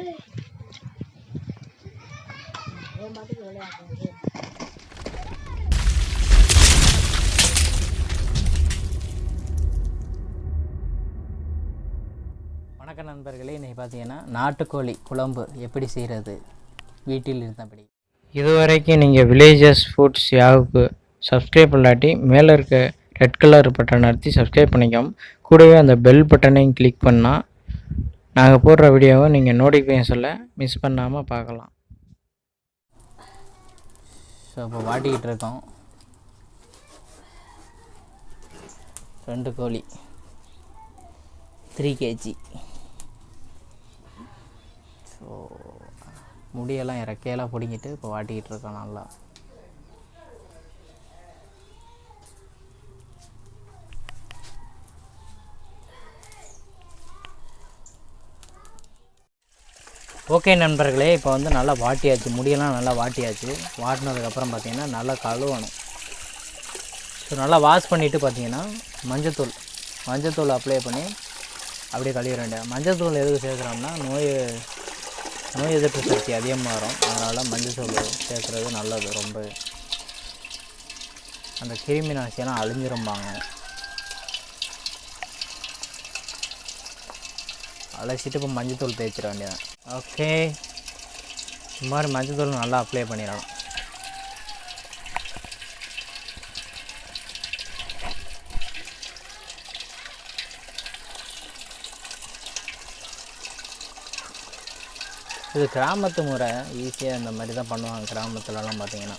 வணக்கம் நண்பர்களே, இன்றைக்கி பார்த்தீங்கன்னா நாட்டுக்கோழி குழம்பு எப்படி செய்கிறது வீட்டில் இருந்தபடி. இதுவரைக்கும் நீங்கள் வில்லேஜஸ் ஃபுட்ஸ் யாவுக்கு சப்ஸ்கிரைப் பண்ணாட்டி மேலே இருக்க ரெட் கலர் பட்டன் அழுத்தி சப்ஸ்கிரைப் பண்ணிக்கோம். கூடவே அந்த பெல் பட்டனையும் கிளிக் பண்ணால் நாங்கள் போடுற வீடியோவை நீங்கள் நோட்டிஃபிகேஷனில் மிஸ் பண்ணாமல் பார்க்கலாம். ஸோ இப்போ வாட்டிக்கிட்டு இருக்கோம் 2 கோழி 3 kg. ஸோ முடியெல்லாம் இறக்கையெல்லாம் பிடிங்கிட்டு இப்போ வாட்டிக்கிட்டு இருக்கோம் நல்லா. ஓகே நண்பர்களே, இப்போ வந்து நல்லா வாட்டியாச்சு, முடியெல்லாம் நல்லா வாட்டியாச்சு. வாட்டினதுக்கப்புறம் பார்த்திங்கன்னா நல்லா கழுவணும். ஸோ நல்லா வாஷ் பண்ணிவிட்டு பார்த்திங்கன்னா மஞ்சத்தூள் அப்ளை பண்ணி அப்படியே கழுவிட வேண்டியது. மஞ்சத்தூள் எதுக்கு சேர்க்குறோம்னா நோய் எதிர்ப்பு சக்தி அதிகமாக வரும். அதனால் மஞ்சத்தூள் சேர்க்குறது நல்லது. ரொம்ப அந்த கிருமி நாசியெல்லாம் அழிஞ்சிரும்பாங்க. அலசிட்டு இப்போ மஞ்சத்தூள் தேய்ச்சிட வேண்டியதான். ஓகே, இந்த மாதிரி மஞ்சத்தூள் நல்லா அப்ளை பண்ணிடலாம். இது கிராமத்து முறை, ஈஸியாக இந்த மாதிரி தான் பண்ணுவாங்க கிராமத்துலலாம் பார்த்திங்கன்னா.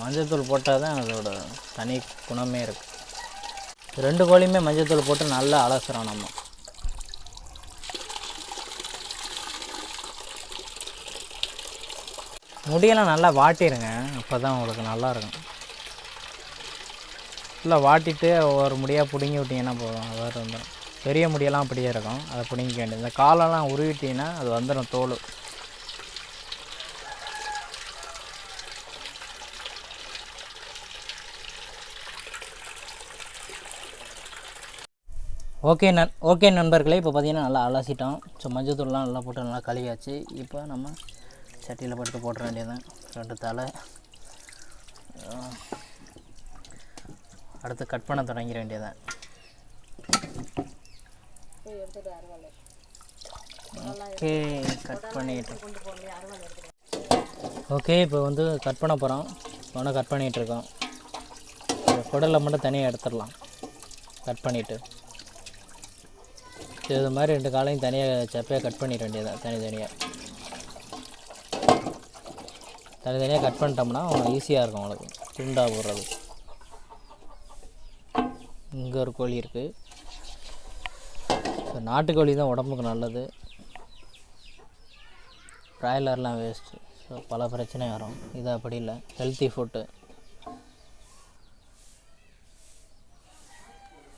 மஞ்சத்தூள் போட்டால் தான் அதோட தனி குணமே இருக்குது. 2 கோழியுமே மஞ்சத்தூள் போட்டு நல்லா அலசுகிறோம் நம்ம. முடியெல்லாம் நல்லா வாட்டிடுங்க, அப்போ தான் உங்களுக்கு நல்லாயிருக்கும். ஃபுல்லாக வாட்டிட்டு ஒரு முடியாக பிடுங்கி விட்டிங்கன்னா போதும், அது வந்துடும். பெரிய முடியெல்லாம் அப்படியே இருக்கும், அதை பிடிங்கிக்க வேண்டியது. இந்த காலெல்லாம் உருவிட்டிங்கன்னா அது வந்துடும் தோல். ஓகே நண்பர்களே, இப்போ பார்த்திங்கன்னா நல்லா அலசிட்டோம். ஸோ மஞ்சத்தூள்லாம் நல்லா போட்டு நல்லா கழுவியாச்சு. இப்போ நம்ம சட்டியில் படுத்து போட்டுற வேண்டியதான் 2 தலை. அடுத்து கட் பண்ண தொடங்கிட வேண்டியதான். ஓகே, கட் பண்ணிட்டோம். ஓகே, இப்போ வந்து கட் பண்ண போகிறோம். ஒன்று கட் பண்ணிகிட்ருக்கோம். குடலை மட்டும் தனியாக எடுத்துடலாம். கட் பண்ணிவிட்டு இது மாதிரி 2 காலையும் தனியாக சப்பையாக கட் பண்ணிட வேண்டியதான். தனித்தனியாக கட் பண்ணிட்டோம்னா ஈஸியாக இருக்கும் உங்களுக்கு துண்டாக போடுறது. இங்கே ஒரு கோழி இருக்குது. ஸோ நாட்டுக்கோழி தான் உடம்புக்கு நல்லது. ப்ராய்லர்லாம் வேஸ்ட்டு. ஸோ பல பிரச்சனை வரும். இது அப்படி இல்லை, ஹெல்த்தி ஃபுட்டு.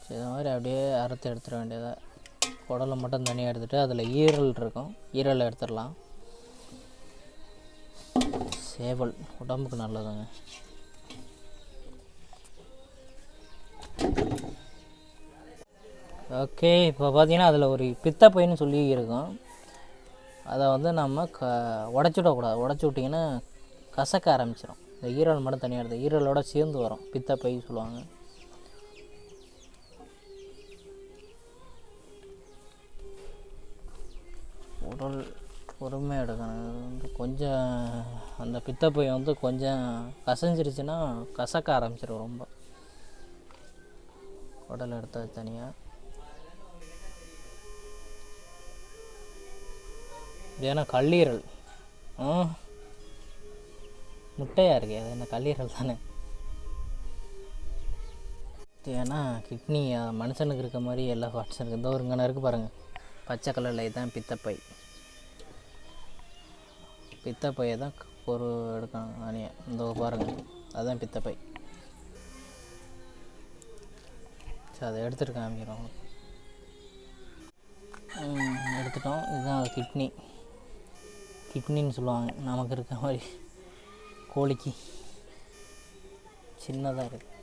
ஸோ இது மாதிரி அப்படியே அறுத்து எடுத்துட வேண்டியதை. குடலை மட்டும் தனியாக எடுத்துகிட்டு அதில் ஈரல் இருக்கும், ஈரலை எடுத்துடலாம். சேவல் உடம்புக்கு நல்லதுங்க. ஓகே, இப்போ பார்த்திங்கன்னா அதில் ஒரு பித்தப்பைன்னு சொல்லி இருக்கும். அதை வந்து நம்ம உடச்சி விடக்கூடாது. உடச்சி விட்டிங்கன்னா கசக்க ஆரம்பிச்சிடும். இந்த ஈரல் மட்டும் தனியாக எடுத்து ஈரலோட சேர்ந்து வரும், பித்தப்பை சொல்லுவாங்க. உடல் பொறுமையாக எடுக்கணும். வந்து கொஞ்சம் அந்த பித்தப்பை வந்து கொஞ்சம் கசஞ்சிருச்சுன்னா கசக்க ஆரம்பிச்சிடும் ரொம்ப. உடல் எடுத்தது தனியாக. இது ஏன்னா கல்லீரல் முட்டையாக இருக்கு, அது என்ன கல்லீரல் தானே. ஏன்னா கிட்னி மனுஷனுக்கு இருக்க மாதிரி எல்லா பார்ட்ஸும் இருக்குது. இந்த ஒரு இங்கே இருக்குது பாருங்கள், பச்சை கலரில். இதுதான் பித்தப்பை. பித்தப்பையை தான் ஒரு எடுக்கணும் தனியாக. இந்த பாருங்கள், அதுதான் பித்தப்பை. சரி, அதை எடுத்துகிட்டு காமிக்கிறோம். எடுத்துட்டோம். இதுதான் கிட்னின்னு சொல்லுவாங்க. நமக்கு இருக்க மாதிரி கோழிக்கு சின்னதாக இருக்குது.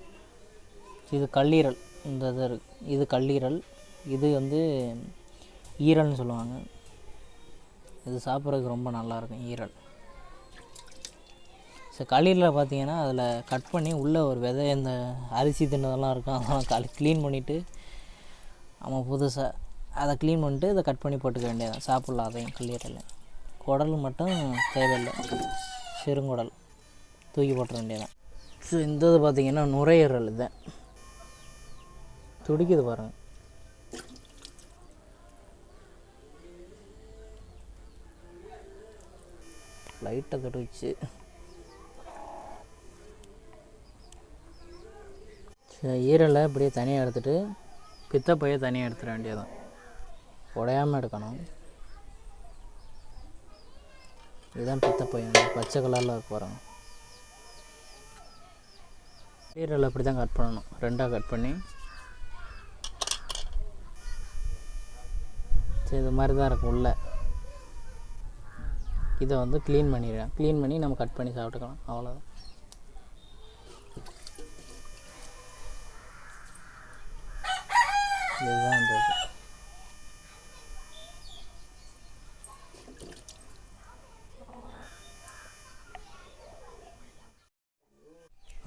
இது கல்லீரல். இந்த இது இருக்குது, இது கல்லீரல். இது வந்து ஈரல்னு சொல்லுவாங்க. இது சாப்பிட்றதுக்கு ரொம்ப நல்லாயிருக்கும் ஈரல். ஸோ களியில் பார்த்தீங்கன்னா அதில் கட் பண்ணி உள்ளே ஒரு விதை இந்த அரிசி தின்னதெல்லாம் இருக்கும், அதெல்லாம் க்ளீன் பண்ணிவிட்டு ஆமாம் புதுசாக அதை க்ளீன் பண்ணிட்டு இதை கட் பண்ணி போட்டுக்க வேண்டியதான். சாப்பிட்லாம் அதையும் களியரில். குடல் மட்டும் தேவையில்லை, சிறுங்குடல் தூக்கி போட்டுற வேண்டியதான். ஸோ இந்த இது பார்த்திங்கன்னா நுரையீரல் இதுதான் துடிக்குது பாருங்கள். லைட்டாக துடிச்சு. ஈரலை இப்படியே தனியாக எடுத்துகிட்டு பித்தப்பையை தனியாக எடுத்துட வேண்டியதான். உடையாமல் எடுக்கணும். இதுதான் பித்தப்பை, பச்சை கலரில் இருக்கு பாருங்க. ஈரலை அப்படி தான் கட் பண்ணணும், ரெண்டாக கட் பண்ணி. சரி இது மாதிரி தான் இருக்கும் உள்ள. இதை வந்து க்ளீன் பண்ணிடுறேன். க்ளீன் பண்ணி நம்ம கட் பண்ணி சாப்பிட்டுக்கலாம், அவ்வளோதான். இதுதான் இந்த இது.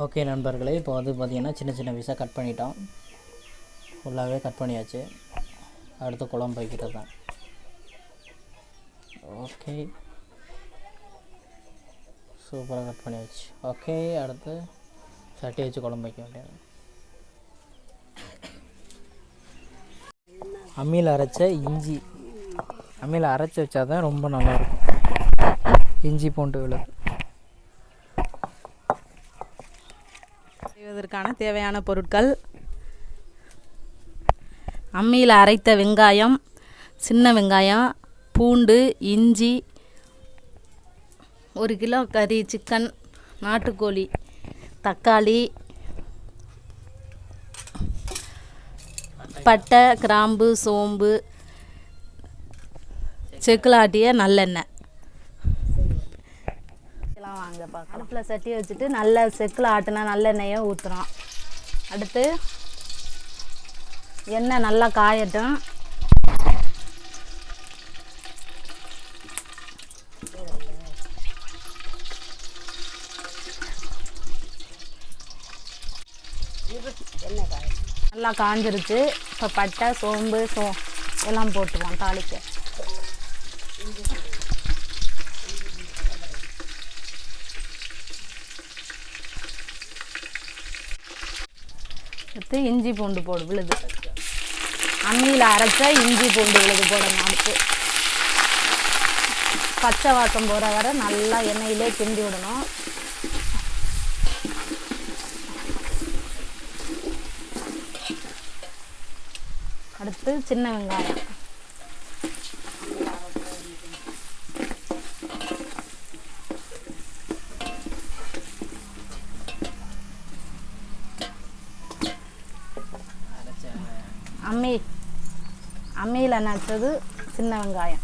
ஓகே நண்பர்களே, இப்போ வந்து பார்த்திங்கன்னா சின்ன சின்ன பீஸாக கட் பண்ணிட்டோம். ஃபுல்லாகவே கட் பண்ணியாச்சு. அடுத்து குழம்பு வைக்கிறது தான். ஓகே சூப்பராக கட் பண்ணியாச்சு. ஓகே அடுத்து சட்டி வச்சு குழம்பு வைக்க வேண்டியது. அம்மியில் அரைச்ச இஞ்சி, அம்மியில் அரைச்சி வச்சா தான் ரொம்ப நல்லாயிருக்கும். இஞ்சி பூண்டு விழுது செய்வதற்கான தேவையான பொருட்கள்: அம்மியில் அரைத்த வெங்காயம், சின்ன வெங்காயம், பூண்டு, இஞ்சி, 1 கிலோ கறி சிக்கன், நாட்டுக்கோழி, தக்காளி, பட்டை, கிராம்பு, சோம்பு, செக்கில் ஆட்டிய நல்லெண்ணெய். இதெல்லாம் வாங்க பார்க்கலாம். அடுப்பில் சட்டி வச்சுட்டு நல்ல செக்கில் ஆட்டின நல்லெண்ணெயை ஊற்றுறோம். அடுத்து எண்ணெய் நல்லா காயட்டும். நல்லா காஞ்சிருச்சு. இப்போ பட்டை, சோம்பு, எல்லாம் போட்டுருவோம் தாளிக்க. அடுத்து இஞ்சி பூண்டு விழுது. அம்மியில் அரைச்ச இஞ்சி பூண்டு விழுது போடணும். அடுத்து பச்சை வாசம் போகிற வரை நல்லா எண்ணெயிலே கிண்டி விடணும். அடுத்து சின்ன வெங்காயம், அம்மியில் நச்சது சின்ன வெங்காயம்,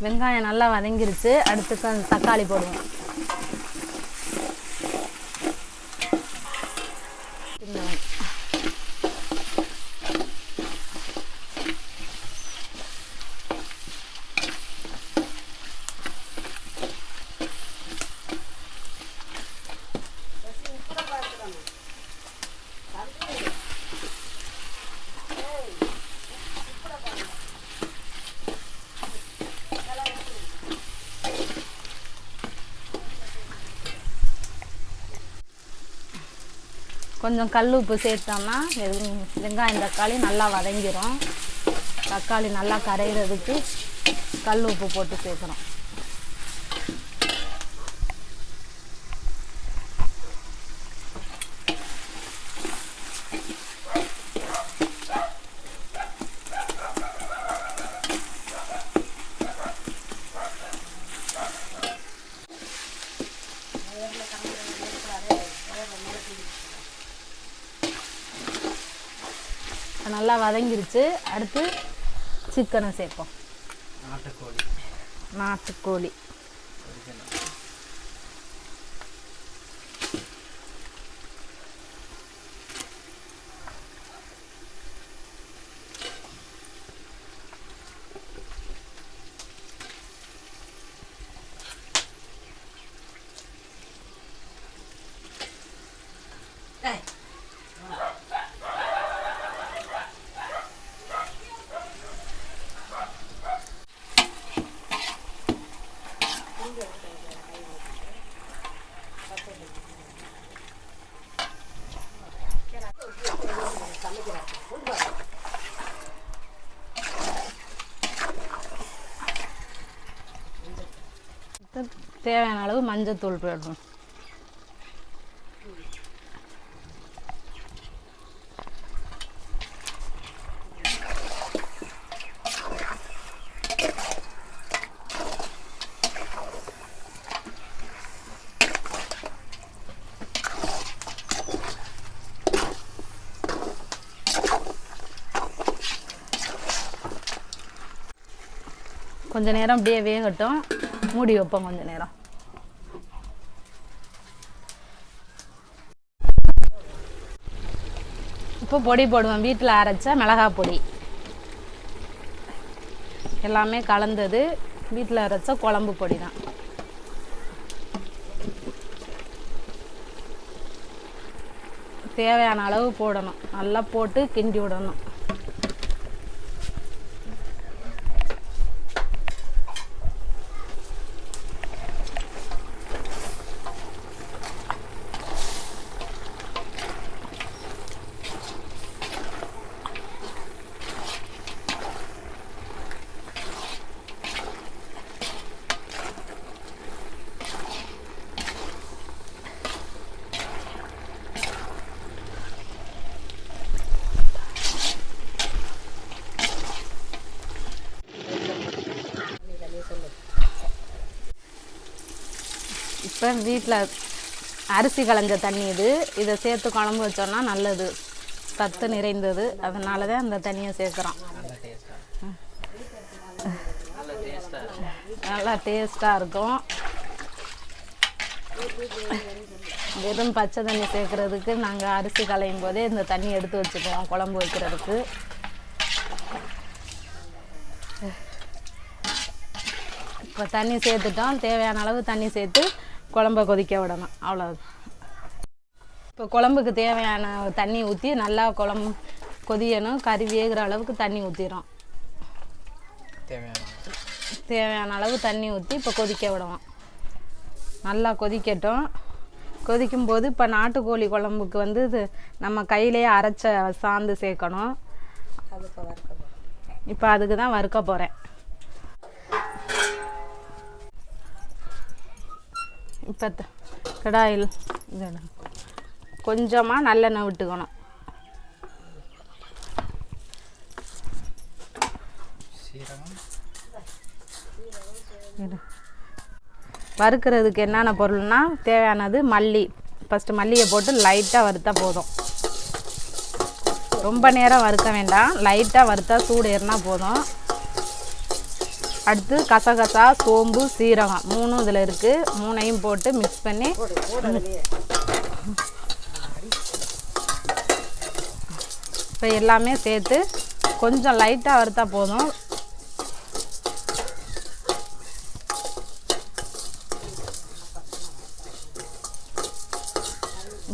வெங்காயம் நல்லா வதங்கிருச்சு. அடுத்து தக்காளி போடுவோம். கொஞ்சம் கல் உப்பு சேர்த்தோம்னா வெங்காயம் தக்காளி நல்லா வதங்கிடும். தக்காளி நல்லா கரைகிறதுக்கு கல் உப்பு போட்டு சேர்க்குறோம். நல்லா வதங்கிருச்சு. அடுத்து சிக்கனை சேர்ப்போம். நாட்டுக்கோழி தேவையான அளவு மஞ்சத்தூள் போடணும். கொஞ்ச நேரம் அப்படியே வேகட்டும். மூடி வைப்போம் கொஞ்ச நேரம். இப்போ பொடி போடுவோம். வீட்டில் அரைச்ச மிளகாய் பொடி எல்லாமே கலந்தது. வீட்டில் அரைச்ச குழம்பு பொடி தான். தேவையான அளவு போடணும். நல்லா போட்டு கிண்டி விடணும். இப்போ வீட்டில் அரிசி களைஞ்ச தண்ணி இதை சேர்த்து குழம்பு வச்சோன்னா நல்லது, சத்து நிறைந்தது. அதனால தான் அந்த தண்ணியை சேர்க்குறோம். நல்லா டேஸ்ட்டாக இருக்கும். வெறும் பச்சை தண்ணி சேர்க்குறதுக்கு நாங்கள் அரிசி களையும் போதே இந்த தண்ணி எடுத்து வச்சுக்குவோம் குழம்பு வைக்கிறதுக்கு. இப்போ தண்ணி சேர்த்துட்டோம். தேவையான அளவு தண்ணி சேர்த்து குழம்ப கொதிக்க விடணும். அவ்வளோதான். இப்போ குழம்புக்கு தேவையான தண்ணி ஊற்றி நல்லா குழம்பு கொதியணும். கறி வேகிற அளவுக்கு தண்ணி ஊற்றிடும். தேவையான அளவு தண்ணி ஊற்றி இப்போ கொதிக்க விடுவோம். நல்லா கொதிக்கட்டும். கொதிக்கும்போது இப்போ நாட்டுக்கோழி குழம்புக்கு வந்து இது நம்ம கையிலேயே அரைச்ச சாந்து சேர்க்கணும். இப்போ அதுக்கு தான் வறுக்க போகிறேன். இப்போ கடாயில் கொஞ்சமாக நல்லெண்ணெய் விட்டுக்கணும். வறுக்கிறதுக்கு என்னென்ன பொருள்னா தேவையானது மல்லி. ஃபஸ்ட்டு மல்லியை போட்டு லைட்டாக வறுத்தா போதும். ரொம்ப நேரம் வறுக்க வேண்டாம். லைட்டாக வறுத்தா சூடு ஏறினா போதும். அடுத்து கசகசா, சோம்பு, சீரகம் 3 இதில் இருக்குது. 3ஐயும் போட்டு மிக்ஸ் பண்ணி இப்போ எல்லாமே சேர்த்து கொஞ்சம் லைட்டாக வறுத்தா போதும்.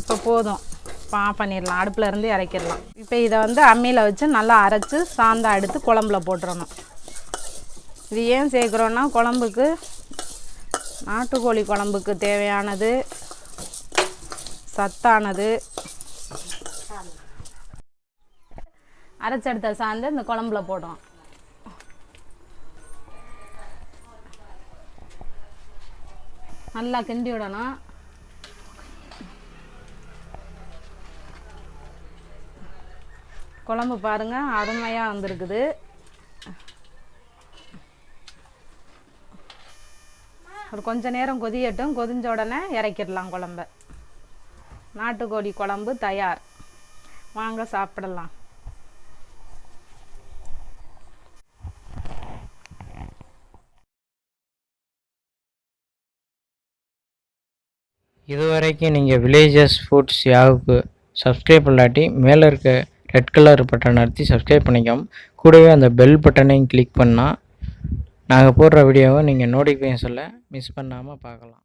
இப்போ போதும். இப்போ ஆஃப் பண்ணிடலாம். அடுப்பில் இருந்து இறக்கிடலாம். இப்போ இதை வந்து அம்மியில் வச்சு நல்லா அரைச்சி சாந்தா எடுத்து குழம்புல போட்டுறணும். இது ஏன் சேர்க்குறோன்னா குழம்புக்கு, நாட்டுக்கோழி குழம்புக்கு தேவையானது, சத்தானது. அரைச்செடுத்த சாந்து இந்த குழம்புல போடும். நல்லா கிண்டி விடணும். குழம்பு பாருங்கள் அருமையாக வந்திருக்குது. ஒரு கொஞ்ச நேரம் கொதியட்டும். கொதிஞ்ச உடனே இறக்கிடலாம் குழம்ப. நாட்டுக்கோழி குழம்பு தயார். வாங்க சாப்பிடலாம். இதுவரைக்கும் நீங்கள் வில்லேஜஸ் ஃபுட்ஸ் யாவுக்கு சப்ஸ்கிரைப் பண்ணாட்டி மேலே இருக்க ரெட் கலர் பட்டன் அழுத்தி சப்ஸ்கிரைப் பண்ணிக்கோம். கூடவே அந்த பெல் பட்டனையும் கிளிக் பண்ணால் நாங்கள் போடுற வீடியோவை நீங்கள் நோட்டிஃபிகேஷனில் மிஸ் பண்ணாமல் பார்க்கலாம்.